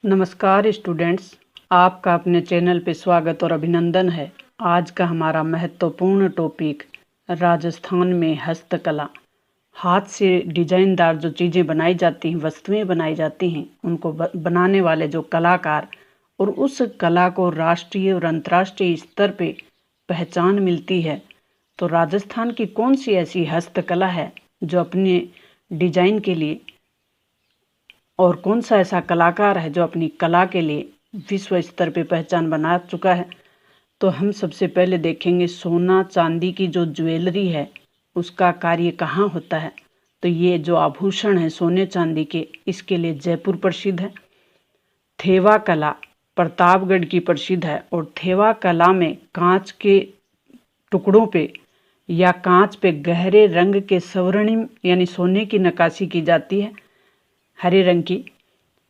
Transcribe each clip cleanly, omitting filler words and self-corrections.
नमस्कार स्टूडेंट्स, आपका अपने चैनल पे स्वागत और अभिनंदन है। आज का हमारा महत्वपूर्ण टॉपिक राजस्थान में हस्तकला। हाथ से डिजाइनदार जो चीज़ें बनाई जाती हैं, वस्तुएं बनाई जाती हैं, उनको बनाने वाले जो कलाकार और उस कला को राष्ट्रीय और अंतर्राष्ट्रीय स्तर पे पहचान मिलती है। तो राजस्थान की कौन सी ऐसी हस्तकला है जो अपने डिजाइन के लिए, और कौन सा ऐसा कलाकार है जो अपनी कला के लिए विश्व स्तर पे पहचान बना चुका है। तो हम सबसे पहले देखेंगे सोना चांदी की जो ज्वेलरी है उसका कार्य कहाँ होता है। तो ये जो आभूषण है सोने चांदी के, इसके लिए जयपुर प्रसिद्ध है। थेवा कला प्रतापगढ़ की प्रसिद्ध है और थेवा कला में कांच के टुकड़ों पे या कांच पे गहरे रंग के स्वर्णिम यानी सोने की नक्काशी की जाती है, हरे रंग की,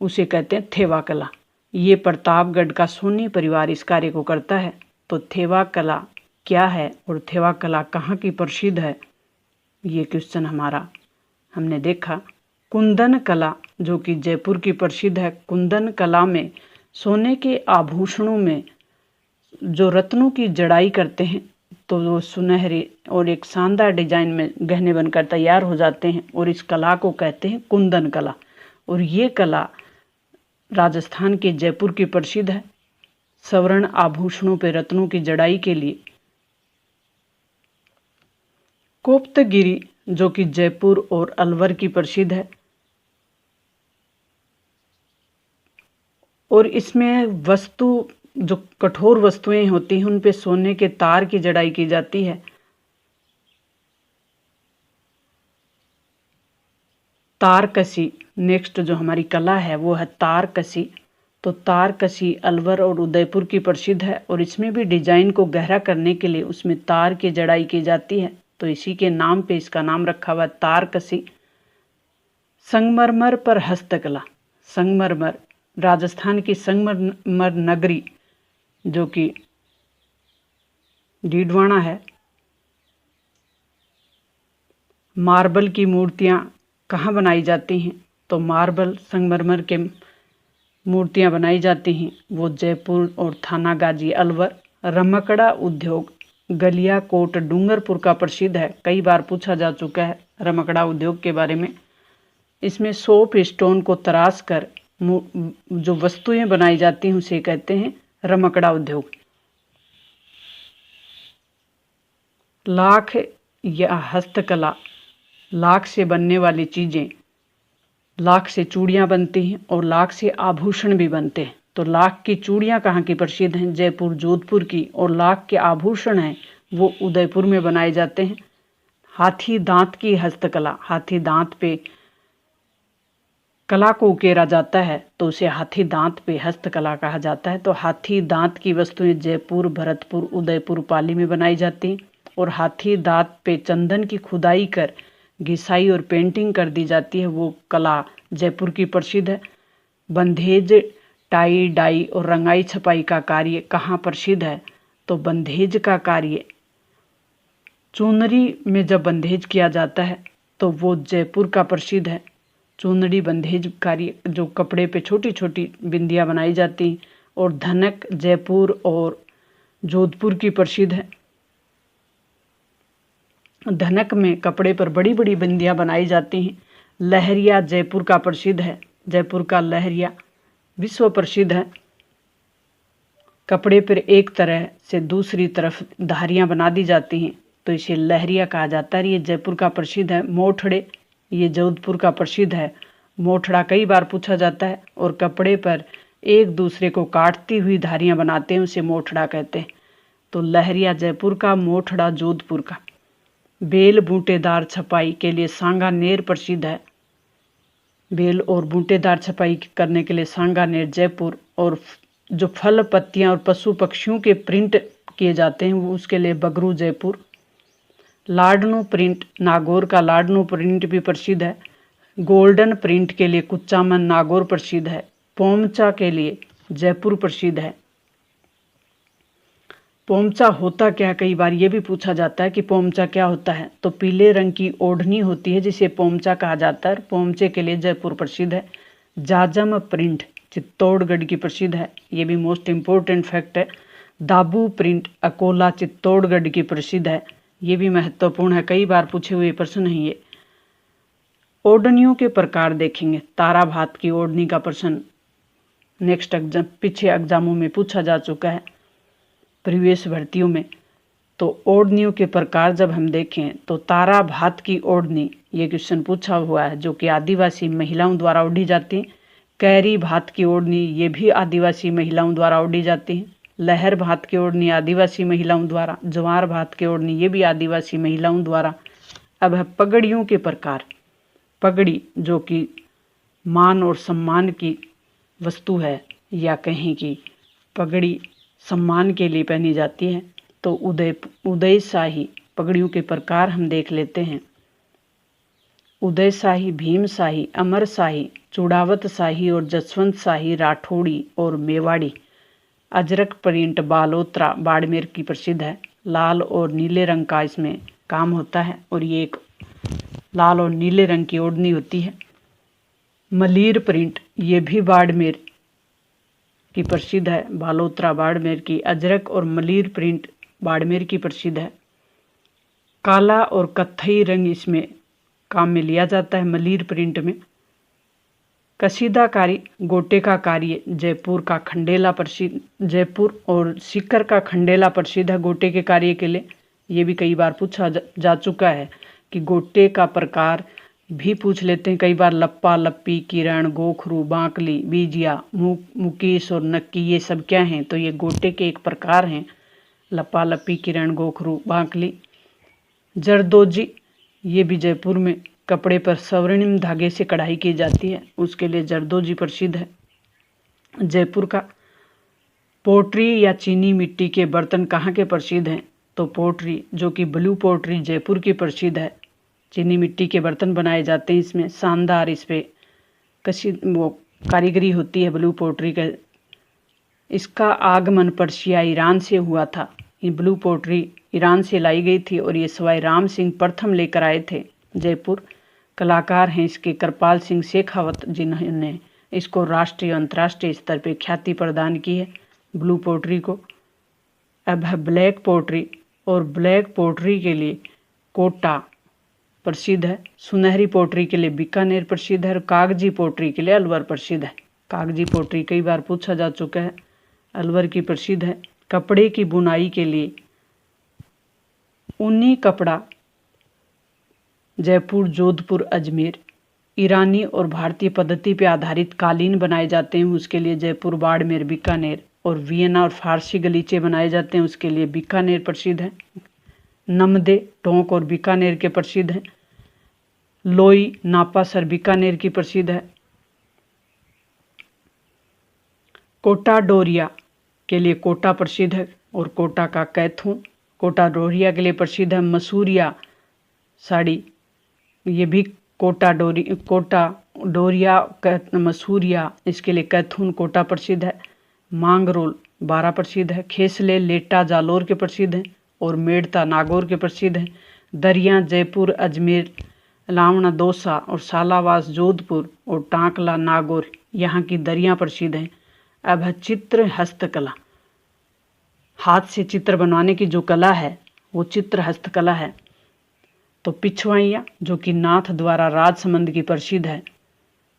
उसे कहते हैं थेवा कला। ये प्रतापगढ़ का सोनी परिवार इस कार्य को करता है। तो थेवा कला क्या है और थेवा कला कहाँ की प्रसिद्ध है, ये क्वेश्चन हमारा हमने देखा। कुंदन कला जो कि जयपुर की प्रसिद्ध है। कुंदन कला में सोने के आभूषणों में जो रत्नों की जड़ाई करते हैं तो वो सुनहरे और एक शानदार डिजाइन में गहने बनकर तैयार हो जाते हैं और इस कला को कहते हैं कुंदन कला। और ये कला राजस्थान के जयपुर की प्रसिद्ध है। स्वर्ण आभूषणों पर रत्नों की जड़ाई के लिए। कोप्तगिरी जो कि जयपुर और अलवर की प्रसिद्ध है और इसमें वस्तु जो कठोर वस्तुएं होती हैं उन पे सोने के तार की जड़ाई की जाती है। तारकसी नेक्स्ट जो हमारी कला है वो है तारकसी। तो तारकसी अलवर और उदयपुर की प्रसिद्ध है और इसमें भी डिजाइन को गहरा करने के लिए उसमें तार की जड़ाई की जाती है, तो इसी के नाम पे इसका नाम रखा हुआ है तारकसी। संगमरमर पर हस्तकला। संगमरमर राजस्थान की संगमरमर नगरी जो कि डीडवाना है। मार्बल की मूर्तियां कहाँ बनाई जाती हैं, तो मार्बल संगमरमर के मूर्तियां बनाई जाती हैं वो जयपुर और थानागाजी अलवर। रमकड़ा उद्योग गलियाकोट डूंगरपुर का प्रसिद्ध है। कई बार पूछा जा चुका है रमकड़ा उद्योग के बारे में। इसमें सोप स्टोन को तराश कर जो वस्तुएं बनाई जाती हैं उसे कहते हैं रमकड़ा उद्योग। लाख या हस्तकला, लाख से बनने वाली चीजें, लाख से चूड़ियां बनती हैं और लाख से आभूषण भी बनते हैं। तो लाख की चूड़ियां कहाँ की प्रसिद्ध हैं, जयपुर जोधपुर की, और लाख के आभूषण हैं वो उदयपुर में बनाए जाते हैं। हाथी दांत की हस्तकला, हाथी दांत पे कला को उकेरा जाता है तो उसे हाथी दांत पे हस्तकला कहा जाता है। तो हाथी दांत की वस्तुएं जयपुर भरतपुर उदयपुर पाली में बनाई जाती हैं और हाथी दांत पे चंदन की खुदाई कर घिसाई और पेंटिंग कर दी जाती है, वो कला जयपुर की प्रसिद्ध है। बंधेज टाई डाई और रंगाई छपाई का कार्य कहाँ प्रसिद्ध है, तो बंधेज का कार्य चुनरी में जब बंधेज किया जाता है तो वो जयपुर का प्रसिद्ध है। चुनरी बंधेज कार्य जो कपड़े पे छोटी छोटी बिंदियां बनाई जाती हैं। और धनक जयपुर और जोधपुर की प्रसिद्ध है। धनक में कपड़े पर बड़ी बड़ी बिंदियां बनाई जाती हैं। लहरिया जयपुर का प्रसिद्ध है। जयपुर का लहरिया विश्व प्रसिद्ध है। कपड़े पर एक तरह से दूसरी तरफ धारियां बना दी जाती हैं तो इसे लहरिया कहा जाता है। ये जयपुर का प्रसिद्ध है। मोठड़े ये जोधपुर का प्रसिद्ध है। मोठड़ा कई बार पूछा जाता है और कपड़े पर एक दूसरे को काटती हुई धारियां बनाते हैं, उसे मोठड़ा कहते हैं। तो लहरिया जयपुर का, मोठड़ा जोधपुर का। बेल बूटेदार छपाई के लिए सांगानेर प्रसिद्ध है। बेल और बूटेदार छपाई करने के लिए सांगानेर जयपुर। और जो फल पत्तियां और पशु पक्षियों के प्रिंट किए जाते हैं वो उसके लिए बगरू जयपुर। लाडनू प्रिंट नागौर का लाडनू प्रिंट भी प्रसिद्ध है। गोल्डन प्रिंट के लिए कुचामन नागौर प्रसिद्ध है। पोमचा के लिए जयपुर प्रसिद्ध है। पोमचा होता क्या, कई बार ये भी पूछा जाता है कि पोमचा क्या होता है, तो पीले रंग की ओढ़नी होती है जिसे पोमचा कहा जाता है। पोमचे के लिए जयपुर प्रसिद्ध है। जाजम प्रिंट चित्तौड़गढ़ की प्रसिद्ध है। ये भी मोस्ट इम्पोर्टेंट फैक्ट है। दाबू प्रिंट अकोला चित्तौड़गढ़ की प्रसिद्ध है। ये भी महत्वपूर्ण है, कई बार पूछे हुए प्रश्न है ये। ओढ़नियों के प्रकार देखेंगे। ताराभात की ओढ़नी का प्रश्न नेक्स्ट एग्जाम, पीछे एग्जामों में पूछा जा चुका है, प्रीवियस भर्तियों में। तो ओढ़नियों के प्रकार जब हम देखें तो ताराभात की ओढ़नी, ये क्वेश्चन पूछा हुआ है, जो कि आदिवासी महिलाओं द्वारा ओढ़ी जाती है। कैरी भात की ओढ़नी, ये भी आदिवासी महिलाओं द्वारा ओढ़ी जाती है। लहर भात की ओढ़नी आदिवासी महिलाओं द्वारा। ज्वार भात की ओढ़नी, ये भी आदिवासी महिलाओं द्वारा। अब है पगड़ियों के प्रकार। पगड़ी जो कि मान और सम्मान की वस्तु है, या कहें कि पगड़ी सम्मान के लिए पहनी जाती है। तो उदय शाही पगड़ियों के प्रकार हम देख लेते हैं। उदय शाही, भीम शाही, अमर शाही, चूड़ावत शाही और जसवंत शाही राठौड़ी और मेवाड़ी। अजरक प्रिंट बालोत्रा बाड़मेर की प्रसिद्ध है। लाल और नीले रंग का इसमें काम होता है, और ये एक लाल और नीले रंग की ओढ़नी होती है। मलीर प्रिंट, ये भी बाड़मेर की प्रसिद्ध है, बालोत्रा बाड़मेर की। अजरक और मलीर प्रिंट बाड़मेर की प्रसिद्ध है। काला और कत्थई रंग इसमें काम में लिया जाता है मलीर प्रिंट में। कसीदाकारी गोटे का कार्य जयपुर का खंडेला प्रसिद्ध, जयपुर और सीकर का खंडेला प्रसिद्ध है गोटे के कार्य के लिए। ये भी कई बार पूछा जा चुका है कि गोटे का प्रकार भी पूछ लेते हैं कई बार। लप्पा लप्पी, किरण, गोखरू, बांकली, बीजिया, मुकेश और नक्की, ये सब क्या हैं? तो ये गोटे के एक प्रकार हैं। लप्पा लप्पी, किरण, गोखरू, बांकली। जरदोजी, ये भी जयपुर में कपड़े पर स्वर्णिम धागे से कढ़ाई की जाती है, उसके लिए जरदोजी प्रसिद्ध है जयपुर का। पोट्री या चीनी मिट्टी के बर्तन कहाँ के प्रसिद्ध हैं? तो पोट्री जो कि ब्लू पोट्री जयपुर की प्रसिद्ध है। चीनी मिट्टी के बर्तन बनाए जाते हैं इसमें, शानदार इस पे वो कारीगरी होती है ब्लू पोट्री का। इसका आगमन पर्शिया ईरान से हुआ था। ये ब्लू पोट्री ईरान से लाई गई थी और ये सवाई राम सिंह प्रथम लेकर आए थे जयपुर। कलाकार हैं इसके कृपाल सिंह शेखावत, जिन्होंने इसको राष्ट्रीय और अंतर्राष्ट्रीय स्तर पर ख्याति प्रदान की है ब्लू पोट्री को। अब है ब्लैक पोट्री, और ब्लैक पोट्री के लिए कोटा प्रसिद्ध है। सुनहरी पोट्री के लिए बीकानेर प्रसिद्ध है, और कागजी पोट्री के लिए अलवर प्रसिद्ध है। कागजी पोट्री कई बार पूछा जा चुका है, अलवर की प्रसिद्ध है। कपड़े की बुनाई के लिए ऊनी कपड़ा जयपुर, जोधपुर, अजमेर। ईरानी और भारतीय पद्धति पर आधारित कालीन बनाए जाते हैं, उसके लिए जयपुर, बाड़मेर, बीकानेर। और वियना और फारसी गलीचे बनाए जाते हैं, उसके लिए बीकानेर प्रसिद्ध है। नमदे, टोंक और बीकानेर के प्रसिद्ध हैं। लोई, नापासर बीकानेर की प्रसिद्ध है। कोटा डोरिया के लिए कोटा प्रसिद्ध है, और कोटा का कैथून कोटा डोरिया के लिए प्रसिद्ध है। मसूरिया साड़ी, ये भी कोटा डोरिया मसूरिया, इसके लिए कैथून कोटा प्रसिद्ध है। मांगरोल बारा प्रसिद्ध है। खेसले लेटा जालोर के प्रसिद्ध हैं, और मेड़ता नागौर के प्रसिद्ध हैं। दरिया जयपुर, अजमेर, लावणा दौसा और सालावास जोधपुर, और टांकला नागौर, यहाँ की दरियाँ प्रसिद्ध हैं। अब है चित्र हस्तकला। हाथ से चित्र बनवाने की जो कला है वो चित्र हस्तकला है। तो पिछवाइयाँ जो कि नाथ द्वारा राजसमंद की प्रसिद्ध है।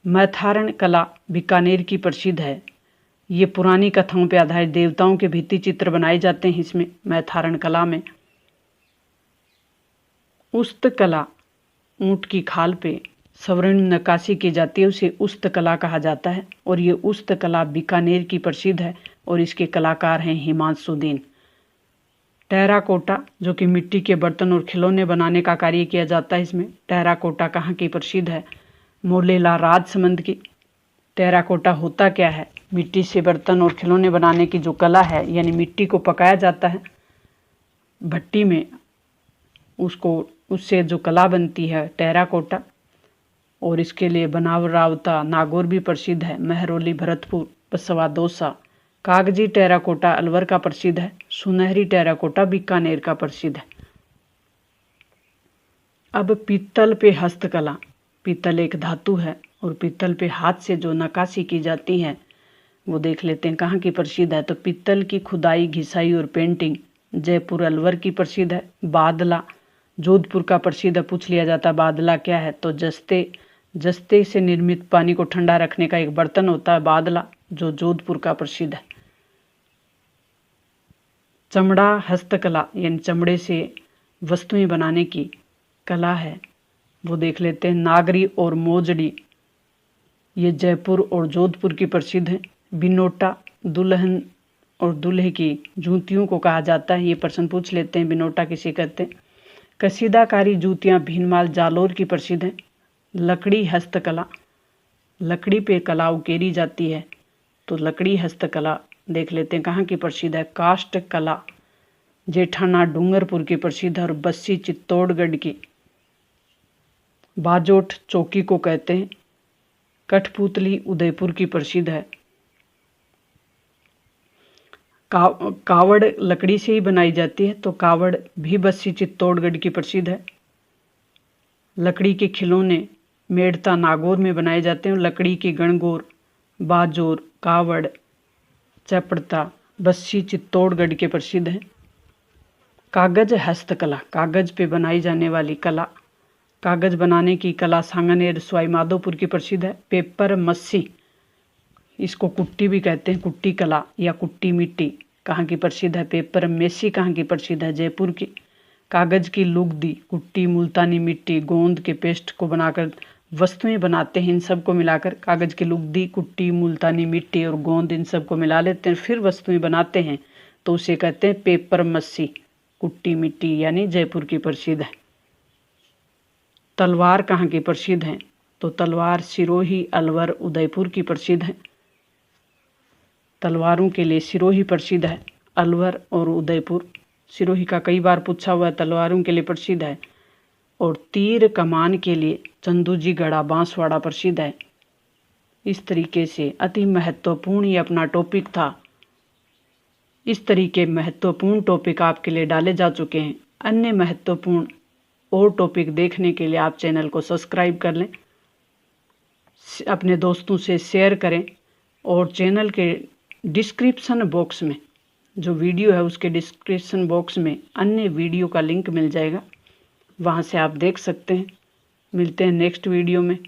मैथारण कला बीकानेर की प्रसिद्ध है। ये पुरानी कथाओं पर आधारित देवताओं के भित्ति चित्र बनाए जाते हैं इसमें, मैथारण कला में। उस्त कला, ऊँट की खाल पे स्वर्णिम नक्काशी की जाती है, उसे उस्त कला कहा जाता है। और ये उस्त कला बीकानेर की प्रसिद्ध है, और इसके कलाकार हैं हिमांशुदीन। टेराकोटा जो कि मिट्टी के बर्तन और खिलौने बनाने का कार्य किया जाता है इसमें। टेराकोटा कहाँ की प्रसिद्ध है? मोलेला राजसमंद की। टेराकोटा होता क्या है? मिट्टी से बर्तन और खिलौने बनाने की जो कला है, यानी मिट्टी को पकाया जाता है भट्टी में, उससे जो कला बनती है टेराकोटा। और इसके लिए बनावरावता नागौर भी प्रसिद्ध है। महरौली भरतपुर, बसवा दौसा। कागजी टेराकोटा अलवर का प्रसिद्ध है। सुनहरी टेराकोटा बीकानेर का प्रसिद्ध है। अब पीतल पे हस्तकला। पीतल एक धातु है, और पीतल पे हाथ से जो नक्काशी की जाती है वो देख लेते हैं कहाँ की प्रसिद्ध है। तो पीतल की खुदाई, घिसाई और पेंटिंग जयपुर अलवर की प्रसिद्ध है। बादला जोधपुर का प्रसिद्ध है। पूछ लिया जाता है बादला क्या है, तो जस्ते से निर्मित पानी को ठंडा रखने का एक बर्तन होता है बादला, जो जोधपुर का प्रसिद्ध है। चमड़ा हस्तकला यानी चमड़े से वस्तुएं बनाने की कला है, वो देख लेते हैं। नागरी और मोजड़ी ये जयपुर और जोधपुर की प्रसिद्ध है। बिनोटा दुल्हन और दूल्हे की जूतियों को कहा जाता है, ये प्रश्न पूछ लेते हैं बिनोटा किसे कहते हैं। कसीदाकारी जूतियाँ भीनमाल जालोर की प्रसिद्ध है। लकड़ी हस्तकला, लकड़ी पे कला उकेरी जाती है, तो लकड़ी हस्तकला देख लेते हैं कहाँ की प्रसिद्ध है। काष्ठ कला जेठाना डूंगरपुर की प्रसिद्ध है और बस्सी चित्तौड़गढ़ की। बाजोट चौकी को कहते हैं। कठपुतली उदयपुर की प्रसिद्ध है। कावड़ लकड़ी से ही बनाई जाती है, तो कावड़ भी बस्सी चित्तौड़गढ़ की प्रसिद्ध है। लकड़ी के खिलौने मेड़ता नागौर में बनाए जाते हैं। लकड़ी की गणगौर, बाजोर, कावड़, चपड़ता बस्सी चित्तौड़गढ़ के प्रसिद्ध है। कागज हस्तकला, कागज पे बनाई जाने वाली कला, कागज बनाने की कला सांगानेर सवाई माधोपुर की प्रसिद्ध है। पेपर मस्सी, इसको कुट्टी भी कहते हैं, कुट्टी कला या कुट्टी मिट्टी कहाँ की प्रसिद्ध है। पेपर मेसी कहाँ की प्रसिद्ध है, जयपुर की। कागज की लुगदी, कुट्टी, मुल्तानी मिट्टी, गोंद के पेस्ट को बनाकर वस्तुएं बनाते हैं। इन सब को मिलाकर कागज की लुगदी, कुट्टी, मुल्तानी मिट्टी और गोंद, इन सब को मिला लेते हैं, फिर वस्तुएं बनाते हैं, तो उसे कहते हैं पेपर मस्सी, कुट्टी मिट्टी, यानी जयपुर की प्रसिद्ध है। तलवार कहाँ की प्रसिद्ध है, तो तलवार सिरोही, अलवर, उदयपुर की प्रसिद्ध है। तलवारों के लिए सिरोही प्रसिद्ध है, अलवर और उदयपुर। सिरोही का कई बार पूछा हुआ है, तलवारों के लिए प्रसिद्ध है। और तीर कमान के लिए चंदूजी गढ़ा, बांसवाड़ा प्रसिद्ध है। इस तरीके से अति महत्वपूर्ण ये अपना टॉपिक था। इस तरीके महत्वपूर्ण टॉपिक आपके लिए डाले जा चुके हैं। अन्य महत्वपूर्ण और टॉपिक देखने के लिए आप चैनल को सब्सक्राइब कर लें, अपने दोस्तों से शेयर करें, और चैनल के डिस्क्रिप्शन बॉक्स में जो वीडियो है उसके डिस्क्रिप्शन बॉक्स में अन्य वीडियो का लिंक मिल जाएगा, वहाँ से आप देख सकते हैं। मिलते हैं नेक्स्ट वीडियो में।